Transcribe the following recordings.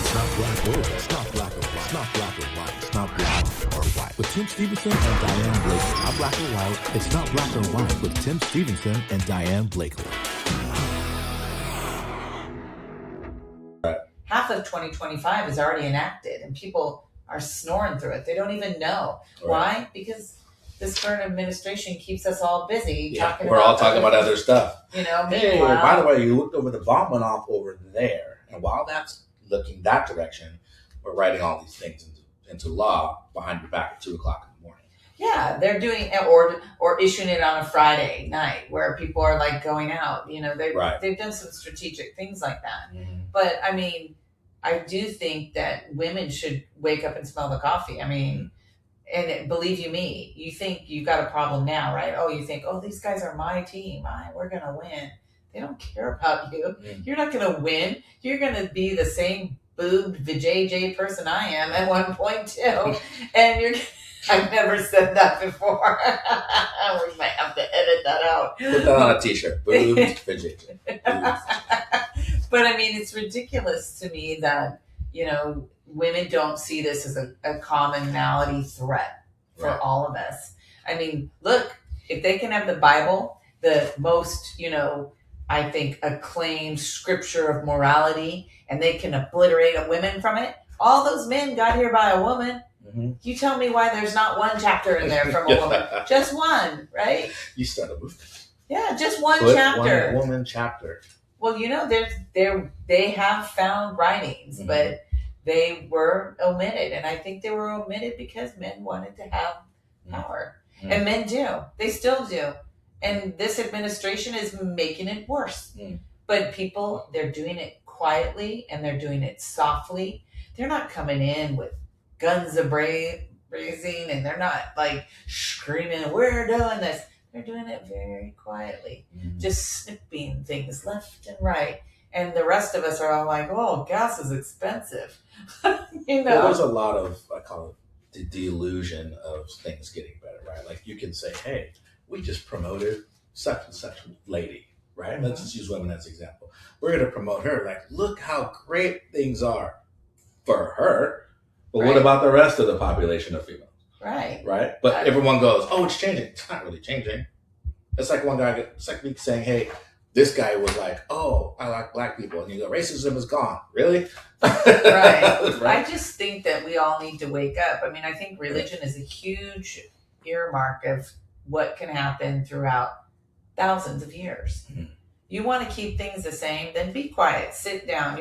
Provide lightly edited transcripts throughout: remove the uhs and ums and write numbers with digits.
It's not black or white. It's not black or white. It's not black or white. It's not black or white. With Tim Stevenson and Diane Blakeley. Not black or white. It's not black or white with Tim Stevenson and Diane Blakeley. Half of 2025 is already enacted and people are snoring through it. They don't even know. Right. Why? Because this current administration keeps us all busy talking about... We're all talking about other stuff. You know, hey, by the way, you looked over, the bomb went off over there. And while that's looking that direction, we're writing all these things into law behind your back at 2 o'clock in the morning. Yeah, they're doing, or issuing it on a Friday night where people are like going out. You know, they've done some strategic things like that. Mm-hmm. But I mean, I do think that women should wake up and smell the coffee. I mean, and believe you me, you think you've got a problem now, right? Oh, you think, oh, these guys are my team. We're going to win. They don't care about you. Mm. You're not going to win. You're going to be the same boobed vajayjay person I am at one point too. And I've never said that before. We might have to edit that out. Put that on a t-shirt. Boobed vajayjay. But I mean, it's ridiculous to me that, you know, women don't see this as a commonality threat for all of us. I mean, look, if they can have the Bible, the most, you know, I think acclaimed scripture of morality, and they can obliterate women from it. All those men got here by a woman. Mm-hmm. You tell me why there's not one chapter in there from a woman. Just one, right? You start a movement. Yeah, just one chapter. One woman chapter. Well, you know, they have found writings, but they were omitted. And I think they were omitted because men wanted to have power. Mm. And men do. They still do. And this administration is making it worse. Mm. But people, they're doing it quietly and they're doing it softly. They're not coming in with guns a-blazing and they're not like screaming, we're doing this. They're doing it very quietly, just snipping things left and right. And the rest of us are all like, oh, gas is expensive. You know? Well, there's a lot of, I call it the delusion of things getting better, right? Like you can say, hey, we just promoted such and such lady, right? Mm-hmm. Let's just use women as an example. We're going to promote her. Like, look how great things are for her. But what about the rest of the population of females? Right. But everyone goes, oh, it's changing. It's not really changing. It's like one guy, it's like me saying, hey, this guy was like, oh, I like black people. And you go, racism is gone. Really? Right. I just think that we all need to wake up. I mean, I think religion is a huge earmark of what can happen throughout thousands of years. Mm-hmm. You want to keep things the same, then be quiet, sit down.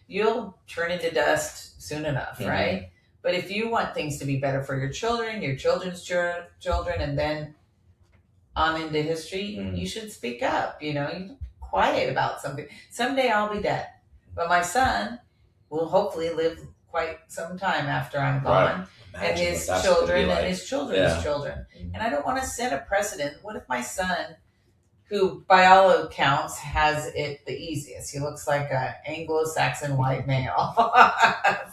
You'll turn into dust soon enough, right? But if you want things to be better for your children, your children's children, and then on into history, you should speak up. You know, you be quiet about something. Someday I'll be dead, but my son will hopefully live quite some time after I'm gone, and his children and his children's children. And I don't want to set a precedent. What if my son, who by all accounts has it the easiest, he looks like an Anglo-Saxon white male.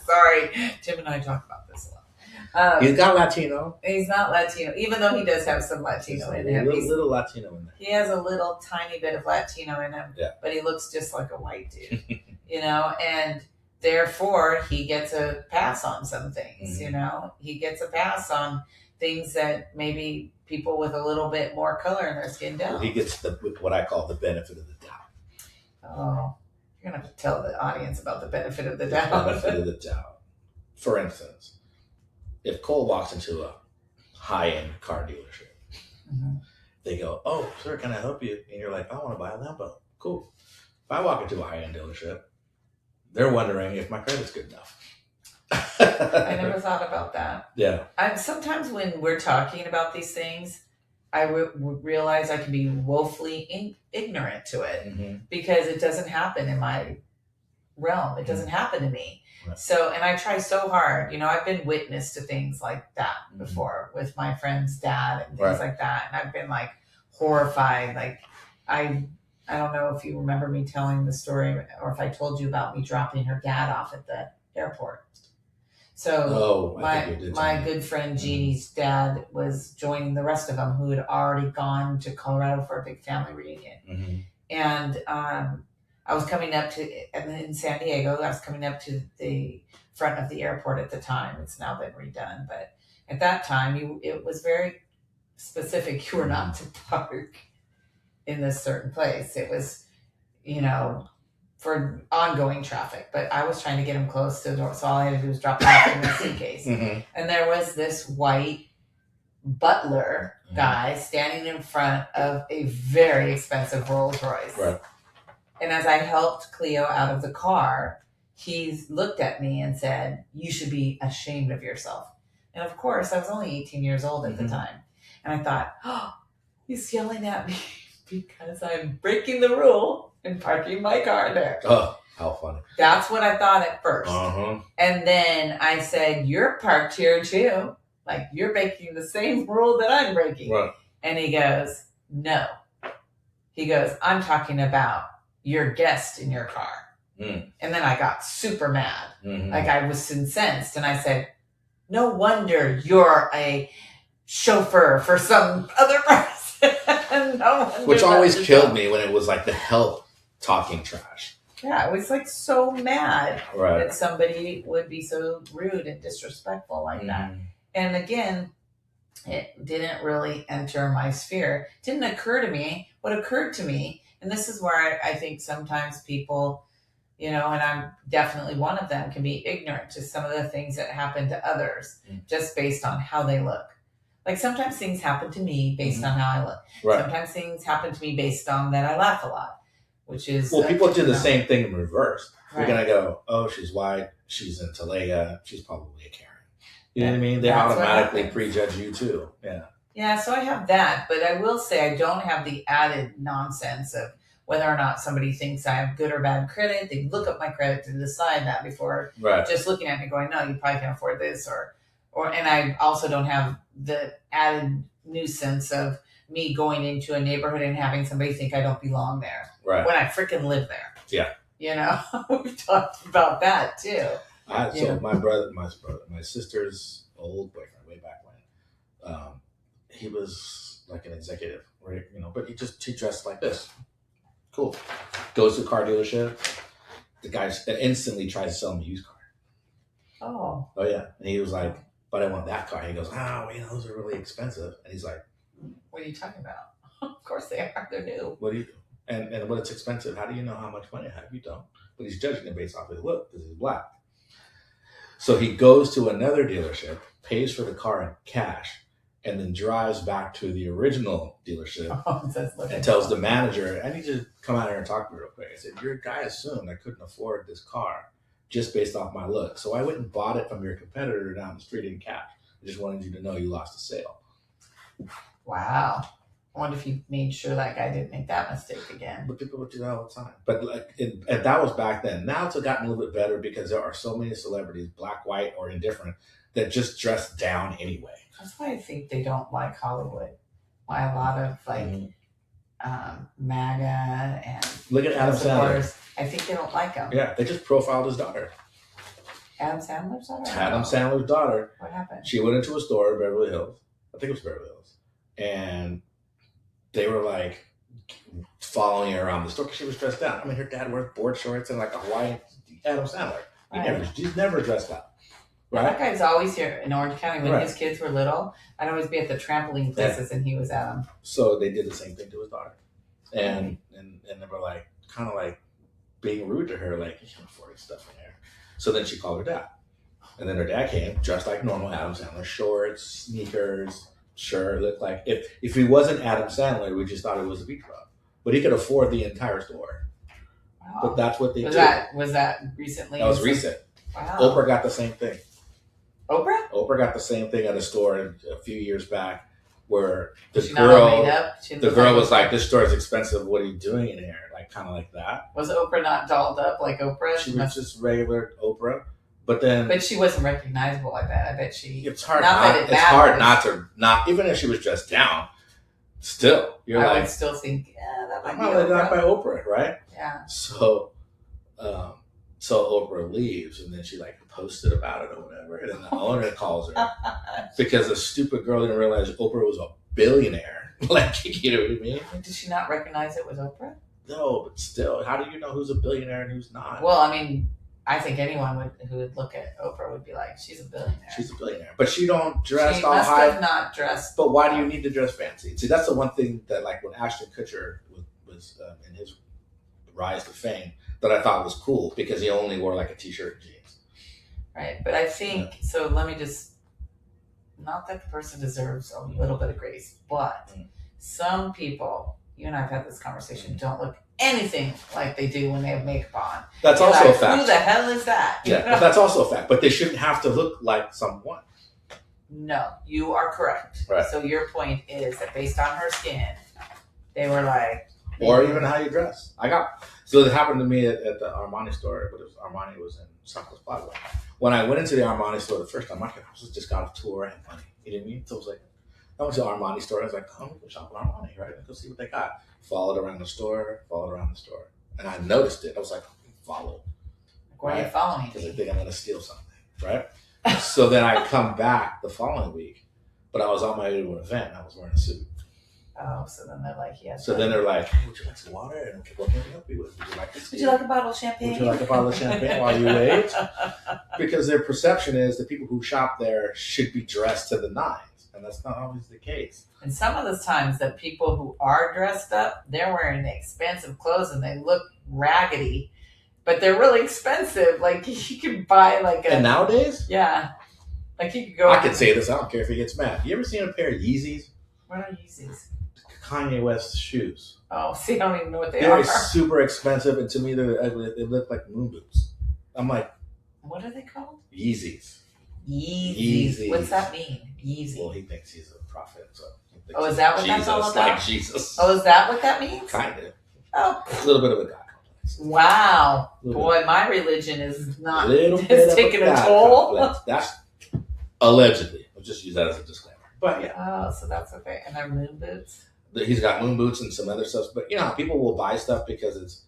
Sorry, Tim and I talk about this a lot. He's got Latino. He's not Latino, even though he does have some Latino in him. He's a little Latino in there. He has a little tiny bit of Latino in him, but he looks just like a white dude, you know, and therefore he gets a pass on some things, you know. He gets a pass on things that maybe people with a little bit more color in their skin don't. Well, he gets what I call the benefit of the doubt. Oh, you're going to have to tell the audience about the benefit of the doubt. The benefit of the doubt. For instance, if Cole walks into a high-end car dealership, they go, oh, sir, can I help you? And you're like, I want to buy a Lambo. Cool. If I walk into a high-end dealership, they're wondering if my credit's good enough. I never thought about that. Yeah. Sometimes when we're talking about these things, I realize I can be woefully ignorant to it because it doesn't happen in my realm. It doesn't happen to me. Right. So, and I try so hard. You know, I've been witness to things like that before with my friend's dad and things like that. And I've been like horrified. Like I don't know if you remember me telling the story or if I told you about me dropping her dad off at the airport. So my good friend Jeannie's dad was joining the rest of them who had already gone to Colorado for a big family reunion. And I I was coming up to, in San Diego, I was coming up to the front of the airport at the time. It's now been redone, but at that time, it was very specific. You were not to park in this certain place. It was, for ongoing traffic. But I was trying to get him close to the door, so all I had to do was drop it off in the suitcase. And there was this white butler guy standing in front of a very expensive Rolls Royce. Right. And as I helped Cleo out of the car, he looked at me and said, "You should be ashamed of yourself." And of course, I was only 18 years old at the time. And I thought, oh, he's yelling at me because I'm breaking the rule and parking my car there. Oh, how funny. That's what I thought at first. Uh-huh. And then I said, "You're parked here too. Like, you're breaking the same rule that I'm breaking." Right. And he goes, "No." He goes, "I'm talking about your guest in your car." And then I got super mad. Like, I was incensed. And I said, "No wonder you're a chauffeur for some other person." Which always killed me when it was like the help talking trash. Yeah, I was like so mad that somebody would be so rude and disrespectful like that. And again, it didn't really enter my sphere. It didn't occur to me. What occurred to me, and this is where I think sometimes people, and I'm definitely one of them, can be ignorant to some of the things that happen to others just based on how they look. Like, sometimes things happen to me based on how I look. Right. Sometimes things happen to me based on that I laugh a lot, which is... Well, people do the same thing in reverse. Right. You're going to go, "Oh, she's white, she's in Talega, she's probably a Karen." You know what I mean? They automatically prejudge you too. Yeah. Yeah, so I have that, but I will say I don't have the added nonsense of whether or not somebody thinks I have good or bad credit. They look up my credit to decide that before just looking at me going, "No, you probably can't afford this," and I also don't have the added nuisance of me going into a neighborhood and having somebody think I don't belong there when I freaking live there. Yeah. We've talked about that too. So my sister's old boyfriend way back when, he was like an executive, right? But he dressed like this. Cool. Goes to a car dealership. The guy instantly tries to sell him a used car. Oh yeah. And he was like, "But I want that car." He goes, "Those are really expensive." And he's like, "What are you talking about?" Of course they are. They're new. What do you do? And when it's expensive, how do you know how much money I have? You don't. But he's judging it based off his look because he's black. So he goes to another dealership, pays for the car in cash, and then drives back to the original dealership and tells the manager, "I need you to come out here and talk to me real quick." I said, "Your guy assumed I couldn't afford this car just based off my look. So I went and bought it from your competitor down the street in cash. I just wanted you to know you lost a sale." Wow. I wonder if he made sure that guy didn't make that mistake again. But people would do that all the time. But and that was back then. Now it's gotten a little bit better because there are so many celebrities, black, white, or indifferent, that just dress down anyway. That's why I think they don't like Hollywood. Why a lot of MAGA and look at Adam Sandler. I think they don't like him. Yeah, they just profiled his daughter. Adam Sandler's daughter? Adam Sandler's daughter. What happened? She went into a store in Beverly Hills. I think it was Beverly Hills. And they were like following her around the store because she was dressed down. I mean, her dad wears board shorts and like a Hawaiian. Adam Sandler. He's never dressed up. Right? That guy's always here in Orange County. When his kids were little, I'd always be at the trampoline places and he was at them. So they did the same thing to his daughter. And they were like, kind of like being rude to her, like, "You can't afford stuff in here." So then she called her dad. And then her dad came, dressed like normal Adam Sandler, shorts, sneakers, shirt. Looked like, if he wasn't Adam Sandler, we just thought it was a beach club. But he could afford the entire store. Wow. But that's what they did. Was that recently? That was recent. Wow. Oprah got the same thing. Oprah got the same thing at a store a few years back where the girl was like, "This store is expensive. What are you doing in here?" Like, kind of like that. Was Oprah not dolled up like Oprah? She was just regular Oprah. But she wasn't recognizable. I bet she. It's hard not to even if she was dressed down. Still, I would still think, that might be Oprah. By Oprah, right? Yeah. So Oprah leaves, and then she like posted about it or whatever, and then the owner calls her because the stupid girl didn't realize Oprah was a billionaire. Like, you know what I mean? Did she not recognize it was Oprah? No, but still, how do you know who's a billionaire and who's not? Well, I mean, I think anyone who would look at Oprah would be like, she's a billionaire. She's a billionaire, but she don't dress She all must high. have not dressed. But why do you need to dress fancy? See, that's the one thing that, like, when Ashton Kutcher was in his rise to fame, that I thought was cool because he only wore like a t-shirt and jeans. Right, but I think so. Let me just, not that the person deserves a little bit of grace, but some people, you and I have had this conversation, don't look anything like they do when they have makeup on. That's You're also like, a fact. Who the hell is that? Yeah, but that's also a fact. But they shouldn't have to look like someone. No, you are correct. Right. So your point is that based on her skin, they were like, Or even how you dress. So it happened to me at the Armani store, but Armani was in Southwest Broadway. When I went into the Armani store the first time, I just got off tour and money. You know what I mean? So I was like, I went to the Armani store. I was like, I'm going to go shop at Armani, right? Let's go see what they got. Followed around the store. And I noticed it. I was like, follow. why are you following Because I me? think I'm going to steal something, right? So then I come back the following week, but I was on my way to an event and I was wearing a suit. Oh, so then they're like, yes. So then they're like, hey, would you like some water? And what can we help you with? Would you like this? Would you like a bottle of champagne? Would you like a bottle of champagne while you wait? Because their perception is the people who shop there should be dressed to the nines. And that's not always the case. And some of the times that people who are dressed up, they're wearing expensive clothes and they look raggedy, but they're really expensive. Like you could buy like a... And nowadays? Yeah. Like you could go... I can say this, I don't care if he gets mad. You ever seen a pair of Yeezys? What are Yeezys? Kanye West shoes. Oh, see, I don't even know what they They're are. super expensive, and to me, they're ugly. They look like moon boots. I'm like, What are they called? Yeezys. Yeezys. What's that mean? Yeezy. Well, he thinks he's a prophet, so. Oh, is that what that's all Jesus, about? like Jesus. Oh, is that what that means? Kind of. Oh, A little bit of a God complex. wow. Little Boy, my religion is not... Little bit It's of taking a God toll. complex. That's allegedly. I'll just use that as a disclaimer. But yeah, Oh, so that's okay. And they're moon boots? he's got moon boots and some other stuff. But you know, people will buy stuff because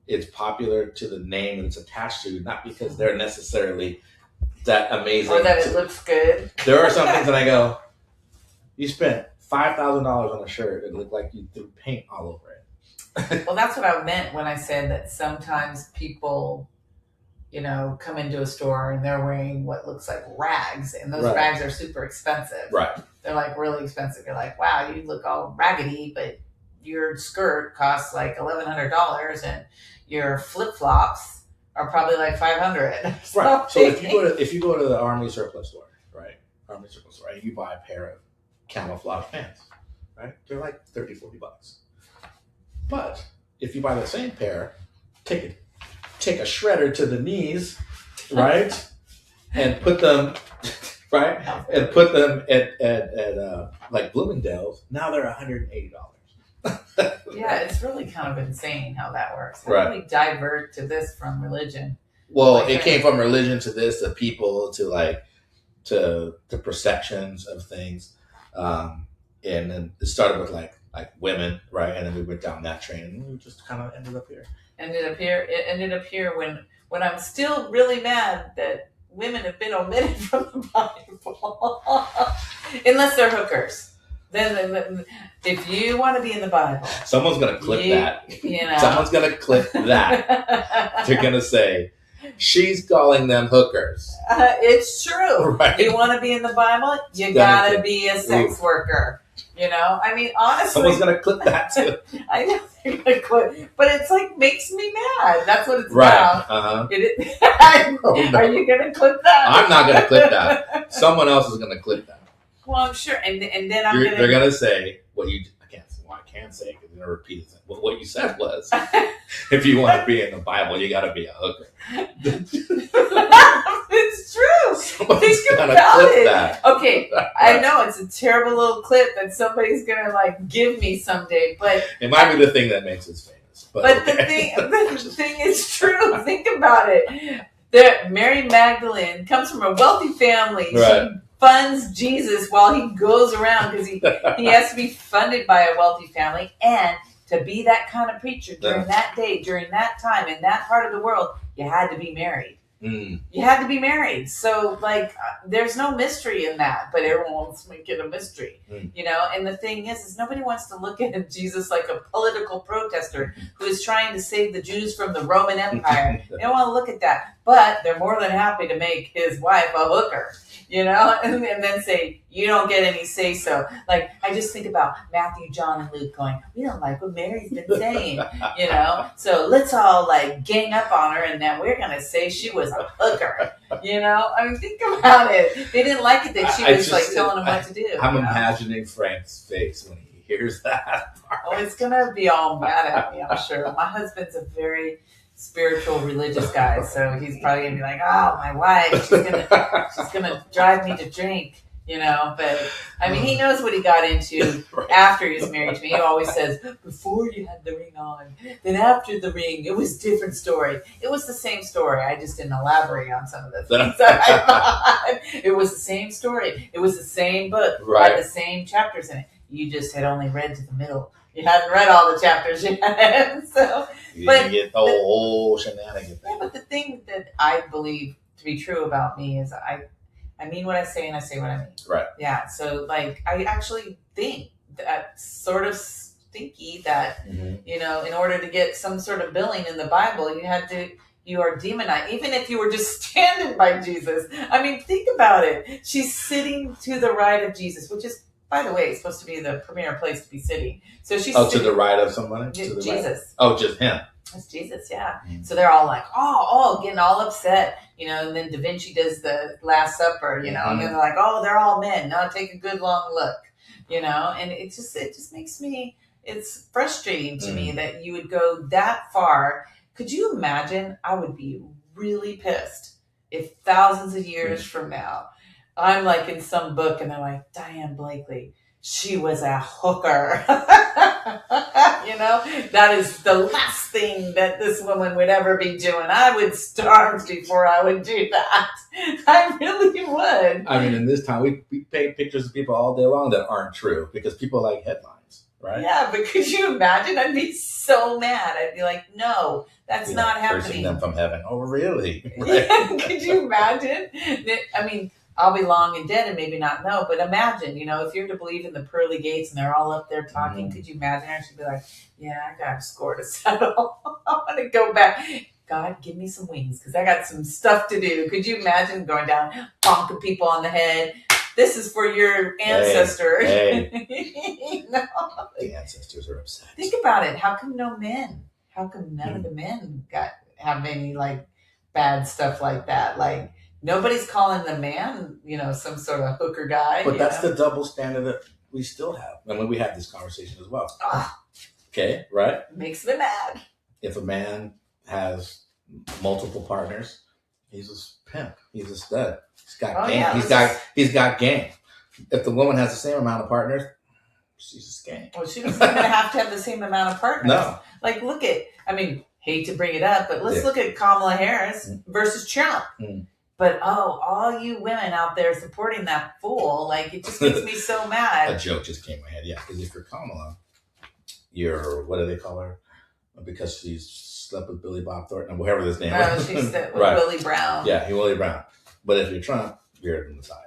it's popular to the name and it's attached to, not because they're necessarily that amazing. Or that it looks good? There are some things that I go, you spent $5,000 on a shirt. It looked like you threw paint all over it. Well, that's what I meant when I said that sometimes people, you know, come into a store and they're wearing what looks like rags, and those Right. rags are super expensive. Right. They're like really expensive. You're like, wow, you look all raggedy, but your skirt costs like $1,100 and your flip flops are probably like $500. Right. So if you go to the Army surplus store, right? Army surplus store, and you buy a pair of camouflage pants, right? They're like $30, $40. But if you buy the same pair, take a shredder to the knees, right? And put them right? And put them at like Bloomingdale's. Now they're $180. Yeah, it's really kind of insane how that works. How Right. do we divert to this from religion? Well, Like it came from religion to this, to people, to like to perceptions of things, and then it started with like women, right? And then we went down that train, and we just kind of ended up here. It ended up here when I'm still really mad that women have been omitted from the Bible, unless they're hookers. Then if you want to be in the Bible, Someone's gonna clip that. You know, Someone's gonna clip that. They're gonna say she's calling them hookers. It's true. Right. You want to be in the Bible, you gotta be a sex worker. You know, I mean, honestly, Someone's gonna clip that too. I know they're gonna quit, but it's like makes me mad. That's what it's Right. about. Uh-huh. Oh, no. Are you gonna clip that? I'm not gonna clip that. Someone else is gonna clip that. Well, I'm sure, and then I'm They're gonna say what you. I can't say because they're gonna repeat it. What you said was, if you want to be in the Bible, you gotta be a hooker. It's true. Someone's Think gonna about clip it. that. Okay, I know it's a terrible little clip that somebody's gonna like give me someday, but It might be the thing that makes us famous. But okay. the thing is true. Think about it. Mary Magdalene comes from a wealthy family. Right. She funds Jesus while he goes around because he has to be funded by a wealthy family, and to be that kind of preacher during that day, during that time, in that part of the world, you had to be married. You had to be married. So, like, there's no mystery in that, but everyone wants to make it a mystery, you know? And the thing is nobody wants to look at Jesus like a political protester who is trying to save the Jews from the Roman Empire. They don't want to look at that. But they're more than happy to make his wife a hooker, you know? And then say, you don't get any say-so. Like, I just think about Matthew, John, and Luke going, we don't like what Mary's been saying, you know? So let's all, like, gang up on her, and then we're going to say she was a hooker, you know? I mean, think about it. They didn't like it that she was, like, telling them what to do. I'm imagining Frank's face when he hears that part. Oh, it's going to be all mad at me, I'm sure. My husband's a very spiritual, religious guy, so he's probably going to be like, oh, my wife, she's gonna drive me to drink. You know, but I mean, he knows what he got into after he was married to me. He always says, before you had the ring on, then after the ring, it was a different story. It was the same story. I just didn't elaborate on some of the things that I thought. It was the same story. It was the same book. Had the same chapters in it. You just had only read to the middle. You hadn't read all the chapters yet. So, you didn't get the whole shenanigans. Yeah, but the thing that I believe to be true about me is I mean what I say and I say what I mean. Right. Yeah. So, like, I actually think that sort of stinky that, you know, in order to get some sort of billing in the Bible, you are demonized. Even if you were just standing by Jesus. I mean, think about it. She's sitting to the right of Jesus, which is, by the way, it's supposed to be the premier place to be sitting. So she's to the right of somebody? To the Jesus. Right. Oh, just him. It's Jesus, yeah. So they're all like, oh, getting all upset, you know, and then Da Vinci does the Last Supper, you know, and then they're like, oh, they're all men. Now take a good long look, you know, and it just makes me, it's frustrating to me that you would go that far. Could you imagine? I would be really pissed if thousands of years from now, I'm like in some book and they're like, Diane Blakeley, she was a hooker. You know, that is the last thing that this woman would ever be doing. I would starve before I would do that. I really would. I mean, in this time, we paint pictures of people all day long that aren't true because people like headlines, right? Yeah, but could you imagine? I'd be so mad. I'd be like, no, that's not happening. Cursing them from heaven. Oh, really? Right. Yeah, could you imagine? I mean, I'll be long and dead and maybe not know, but imagine, you know, if you're to believe in the pearly gates and they're all up there talking, could you imagine her? She'd be like, yeah, I got a score to settle. I want to go back. God, give me some wings because I got some stuff to do. Could you imagine going down, bonking people on the head? This is for your ancestor. Hey. No. The ancestors are upset. Think about it. How come no men? How come none of the men have any, like, bad stuff like that? Like, nobody's calling the man, you know, some sort of hooker guy. But that's the double standard that we still have. I mean, we have this conversation as well. Okay, right? Makes me mad. If a man has multiple partners, he's a pimp. He's a stud. He's got game. Yeah, he's got game. If the woman has the same amount of partners, she's a skank. Well, she doesn't even have to have the same amount of partners. No. Like, look at, I mean, hate to bring it up, but let's look at Kamala Harris versus Trump. But, all you women out there supporting that fool, like, it just makes me so mad. A joke just came in my head, yeah. Because if you're Kamala, you're, what do they call her? Because she's slept with Billy Bob Thornton, or whatever his name is. She slept with Willie Brown. Yeah, Willie Brown. But if you're Trump, you're the Messiah.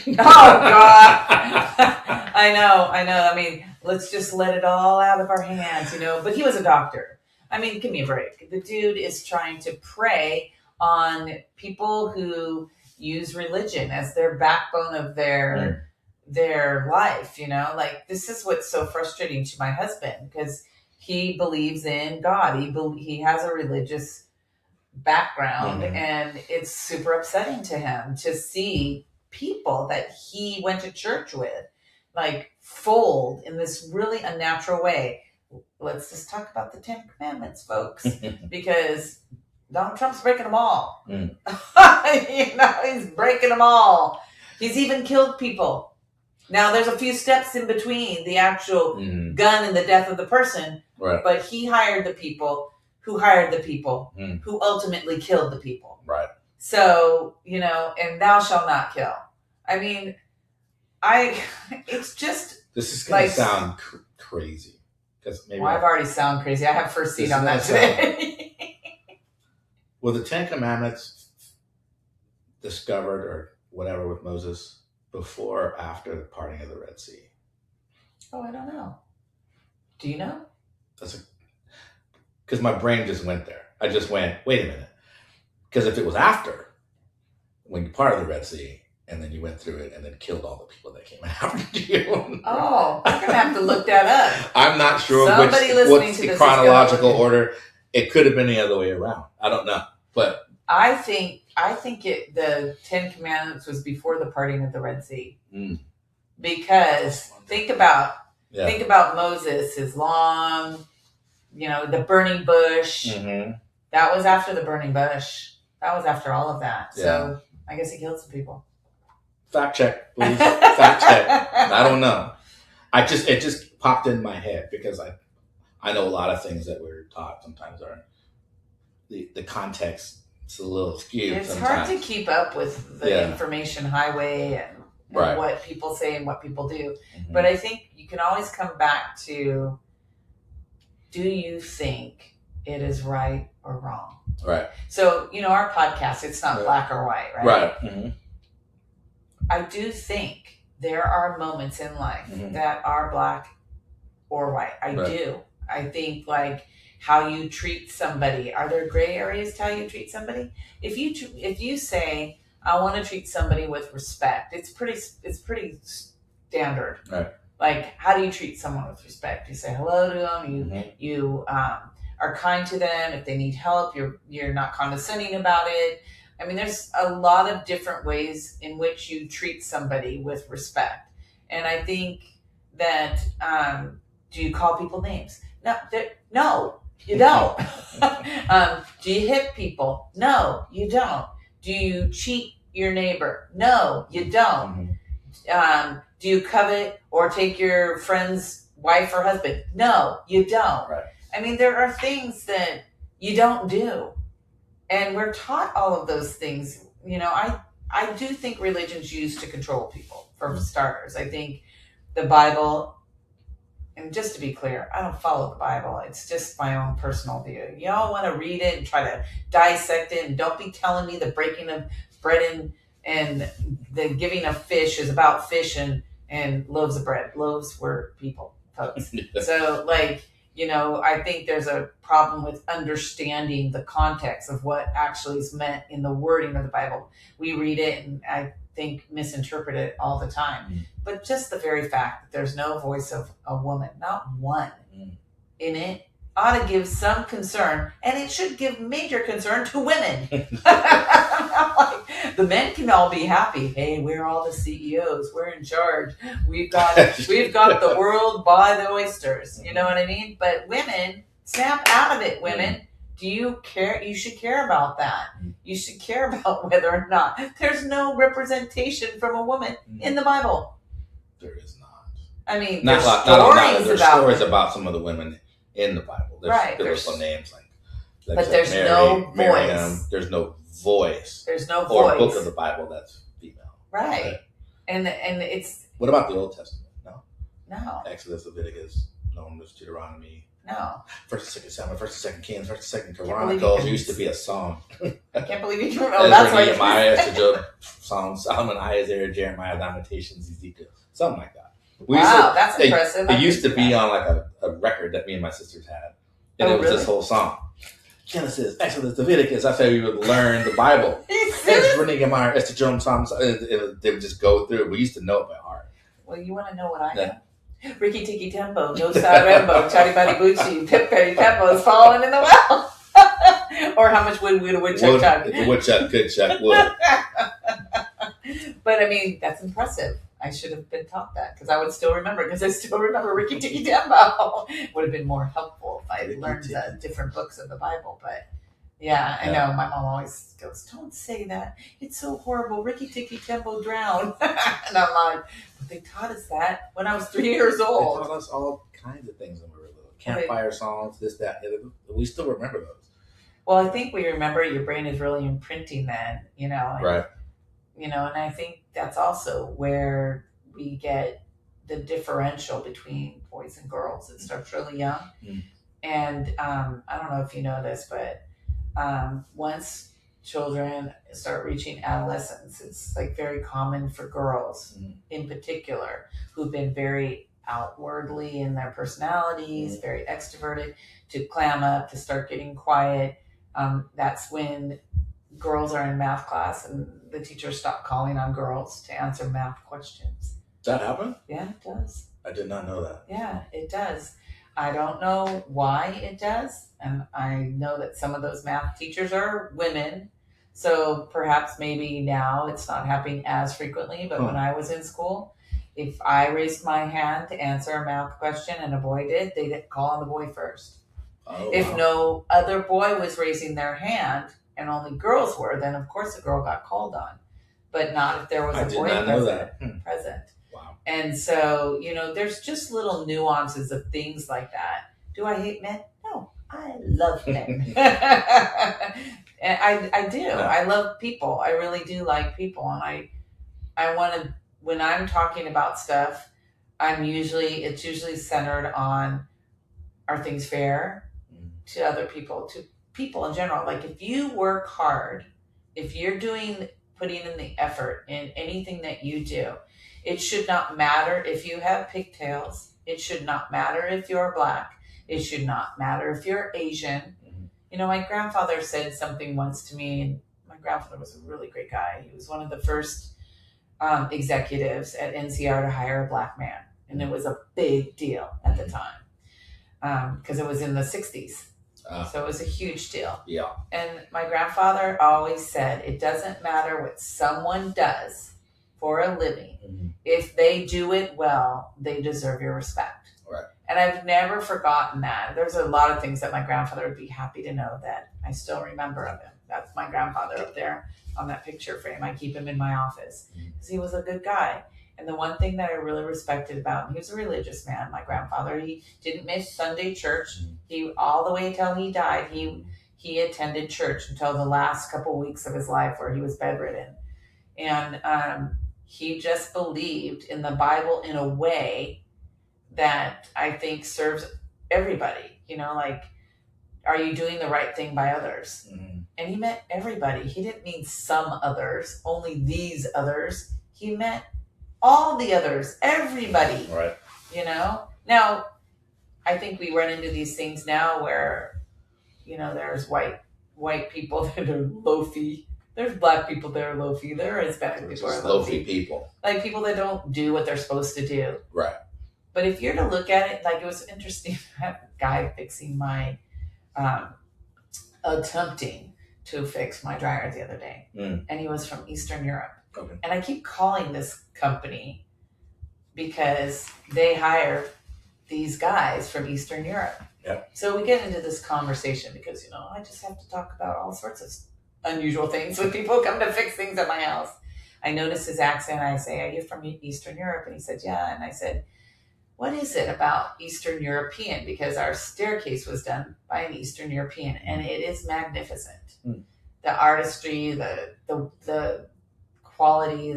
Oh, God. I know. I mean, let's just let it all out of our hands, you know. But he was a doctor. I mean, give me a break. The dude is trying to prey on people who use religion as their backbone of their life, you know? Like, this is what's so frustrating to my husband because he believes in God. He has a religious background and it's super upsetting to him to see people that he went to church with, like, fold in this really unnatural way. Let's just talk about the 10 Commandments, folks, because Donald Trump's breaking them all. You know, he's breaking them all. He's even killed people. Now, there's a few steps in between the actual gun and the death of the person, but he hired the people who hired the people who ultimately killed the people. Right. So, you know, and thou shalt not kill. I mean, it's just... This is going to sound crazy. Maybe I've already sound crazy. I have first seat on that today. Well, the 10 Commandments discovered or whatever with Moses before or after the parting of the Red Sea? Oh, I don't know. Do you know? Because my brain just went there. I just went, wait a minute. Because if it was after, when you parted the Red Sea, and then you went through it and then killed all the people that came after you. Oh, I'm going to have to look that up. I'm not sure what's the chronological order. It could have been the other way around. I don't know. But I think the 10 Commandments was before the parting of the Red Sea. Because think about Moses, his long, the burning bush. Mm-hmm. That was after the burning bush. That was after all of that. Yeah. So I guess he killed some people. Fact check, please. Fact check. I don't know. It just popped in my head because I know a lot of things that we're taught sometimes are the context. It's a little skewed. It's sometimes. hard to keep up with the information highway and what people say and what people do. Mm-hmm. But I think you can always come back to, do you think it is right or wrong? Right. So, our podcast, it's not black or white, right? Right. Mm-hmm. I do think there are moments in life that are black or white. I do. I think like how you treat somebody. Are there gray areas to how you treat somebody? If you say, I want to treat somebody with respect, it's pretty standard. Right. Like, how do you treat someone with respect? You say hello to them. You are kind to them. If they need help, you're not condescending about it. I mean, there's a lot of different ways in which you treat somebody with respect. And I think that, do you call people names? No, you don't. Do you hit people? No, you don't. Do you cheat your neighbor? No, you don't. Do you covet or take your friend's wife or husband? No, you don't. Right. I mean, there are things that you don't do. And we're taught all of those things. I do think religion's used to control people, for starters. I think the Bible, and just to be clear, I don't follow the Bible. It's just my own personal view. Y'all want to read it and try to dissect it, and don't be telling me the breaking of bread and the giving of fish is about fish and loaves of bread. Loaves were people, folks. So, I think there's a problem with understanding the context of what actually is meant in the wording of the Bible. We read it and I think misinterpret it all the time. But just the very fact that there's no voice of a woman, not one, in it, ought to give some concern, and it should give major concern to women. The men can all be happy. Hey, we're all the CEOs. We're in charge. We've got the world by the oysters. You know what I mean? But women, snap out of it, women. Do you care? You should care about that. You should care about whether or not there's no representation from a woman in the Bible. There is not. I mean, there's stories about some of the women in the Bible. There's some names but there's Mary, no Miriam. voice. There's no voice. There's no or voice. A book of the Bible that's female. Right. And it's. What about the Old Testament? No. Exodus, Leviticus, Numbers, Deuteronomy. No. 1st and 2nd Samuel, 1st and 2nd Kings, 1st and 2nd Chronicles. It used to be a song. I can't believe you can. Oh, that's right. Nehemiah, Job, Psalms, Solomon, Isaiah, Jeremiah, Lamentations, Ezekiel, something like that. That's impressive. It used to be on like a record that me and my sisters had, and it was this whole song. Genesis, Exodus, Leviticus. That's how we would learn the Bible. It's Nehemiah, Esther, Job, Psalms. They would just go through. We used to know it by heart. Well, you want to know what I know? Ricky Tiki Tempo, No Sa Rembo, Chari Badi Bucci, Pip Perry Tempo is falling in the well. Or how much wood would a woodchuck chuck? If the woodchuck could chuck wood. But I mean, that's impressive. I should have been taught that because I would still remember, because I still remember Ricky Tiki Tempo. Would have been more helpful if I had learned different books of the Bible. But yeah, I know my mom always goes, "Don't say that. It's so horrible. Ricky Tiki Tempo drowned." And I'm like, but they taught us that when I was 3 years old. They taught us all kinds of things when we were little. Campfire songs, this, that, the other. We still remember those. Well, I think we remember. Your brain is really imprinting that, and, right. And I think that's also where we get the differential between boys and girls. It starts really young. And I don't know if you know this, but once children start reaching adolescence, it's like very common for girls in particular who've been very outwardly in their personalities, very extroverted, to clam up, to start getting quiet. That's when girls are in math class and the teachers stop calling on girls to answer math questions. Does that happen? Yeah, it does. I did not know that. Yeah, it does. I don't know why it does. And I know that some of those math teachers are women. So perhaps maybe now it's not happening as frequently. But when I was in school, if I raised my hand to answer a math question and a boy did, they'd call on the boy first. Oh, If wow. no other boy was raising their hand and only girls were, then of course the girl got called on. But not if there was I a did boy not know that. present. Wow. And so, there's just little nuances of things like that. Do I hate men? No, I love men. And I do. Yeah. I love people. I really do like people. And I want to, when I'm talking about stuff, it's usually centered on, are things fair to other people, to people in general? Like if you work hard, if you're putting in the effort in anything that you do, it should not matter if you have pigtails. It should not matter if you're black. It should not matter if you're Asian. My grandfather said something once to me, and my grandfather was a really great guy. He was one of the first executives at NCR to hire a black man. And it was a big deal at the time because it was in the 60s. So it was a huge deal. Yeah. And my grandfather always said, it doesn't matter what someone does for a living. If they do it well, they deserve your respect. Right. And I've never forgotten that. There's a lot of things that my grandfather would be happy to know that I still remember of him. That's my grandfather up there on that picture frame. I keep him in my office because he was a good guy. And the one thing that I really respected about him, he was a religious man, my grandfather. He didn't miss Sunday church. He, all the way till he died, he attended church until the last couple weeks of his life where he was bedridden. And he just believed in the Bible in a way that I think serves everybody. Like, are you doing the right thing by others? And he meant everybody. He didn't mean some others, only these others. He meant all the others, everybody. Right. Now, I think we run into these things now where, there's white people that are loafy. There's black people that are loafy. There are Hispanic people that are Loafy loafy. people. Like people that don't do what they're supposed to do. Right. But if you're to look at it, like it was interesting, I had a guy fixing my, attempting to fix my dryer the other day. And he was from Eastern Europe. Okay. And I keep calling this company because they hire these guys from Eastern Europe. Yeah. So we get into this conversation because, I just have to talk about all sorts of unusual things when people come to fix things at my house. I notice his accent. I say, are you from Eastern Europe? And he said, yeah. And I said, what is it about Eastern European? Because our staircase was done by an Eastern European and it is magnificent. The artistry, the quality,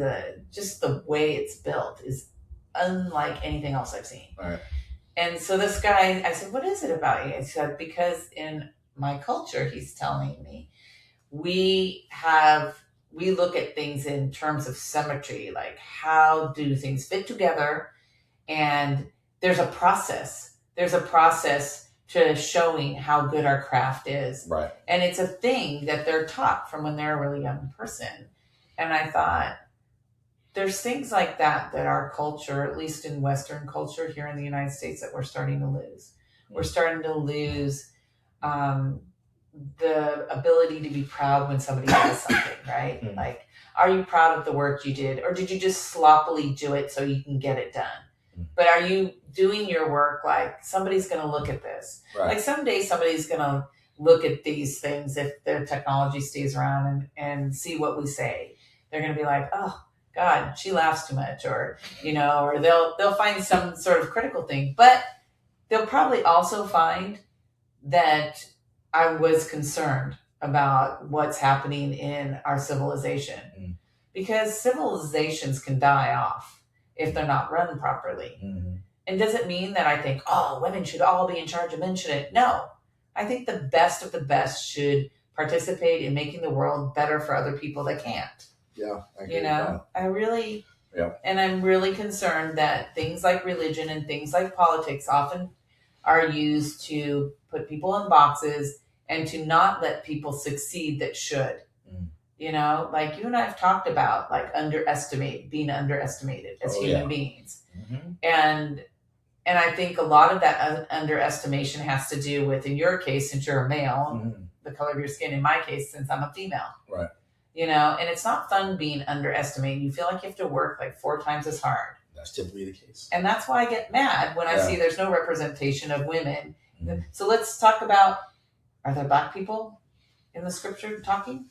just the way it's built is unlike anything else I've seen. Right. And so this guy, I said, what is it about you? He said, because in my culture, he's telling me, we look at things in terms of symmetry, like how do things fit together? And there's a process. There's a process to showing how good our craft is. Right. And it's a thing that they're taught from when they're a really young person. And I thought, there's things like that our culture, at least in Western culture here in the United States, that we're starting to lose. We're starting to lose the ability to be proud when somebody does something, right? Like, are you proud of the work you did? Or did you just sloppily do it so you can get it done? But are you doing your work like somebody's going to look at this? Right. Like someday somebody's going to look at these things if the technology stays around and see what we say. They're going to be like, oh, God, she laughs too much, or or they'll find some sort of critical thing, but they'll probably also find that I was concerned about what's happening in our civilization, because civilizations can die off if they're not run properly. And does it mean that I think, women should all be in charge and men shouldn't? No, I think the best of the best should participate in making the world better for other people that can't. Yeah, I agree You know, I really, Yeah. and I'm really concerned that things like religion and things like politics often are used to put people in boxes and to not let people succeed that should. Mm. You know, like you and I have talked about, like being underestimated as human beings, Mm-hmm. and I think a lot of that underestimation has to do with, in your case, since you're a male, Mm-hmm. the color of your skin. In my case, since I'm a female, Right. You know, and it's not fun being underestimated. You feel like you have to work like 4 times as hard. That's typically the case. And that's why I get mad when I see there's no representation of women. Mm-hmm. So let's talk about, are there black people in the scripture talking?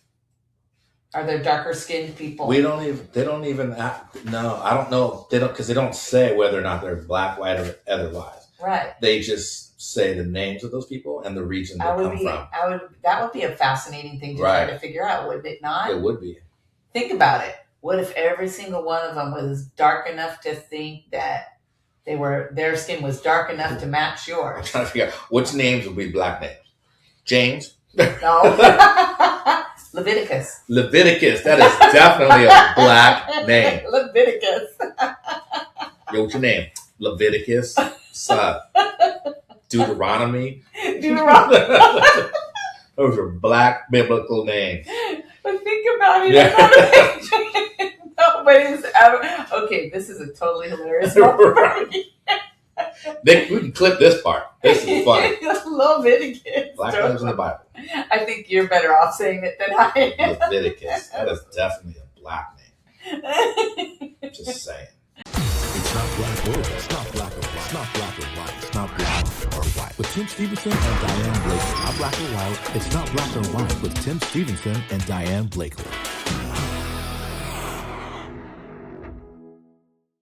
Are there darker skinned people? They don't even act, no, I don't know. Because they don't say whether or not they're black, white, or otherwise. Right. They just say the names of those people and the region they come from. That would be a fascinating thing to try to figure out, wouldn't it not? It would be. Think about it. What if every single one of them was dark enough to think that their skin was dark enough to match I'm yours? trying to figure out which names would be black names. James? No. Leviticus. Leviticus. That is definitely a black name. Leviticus. Yo, what's your name? Leviticus. Deuteronomy. Those are black biblical names. But think about it. Yeah. Nobody's ever. Okay, this is a totally hilarious moment for me. We can clip this part. This is funny. Leviticus. Black names in the Bible. I think you're better off saying it than I am. Leviticus. That is definitely a black name. Just saying. It's not black or white. It's not black or white. It's not black or white. It's not black or white. With Tim Stevenson and Diane Blakeley. Not black or white. It's not black or white with Tim Stevenson and Diane Blakeley.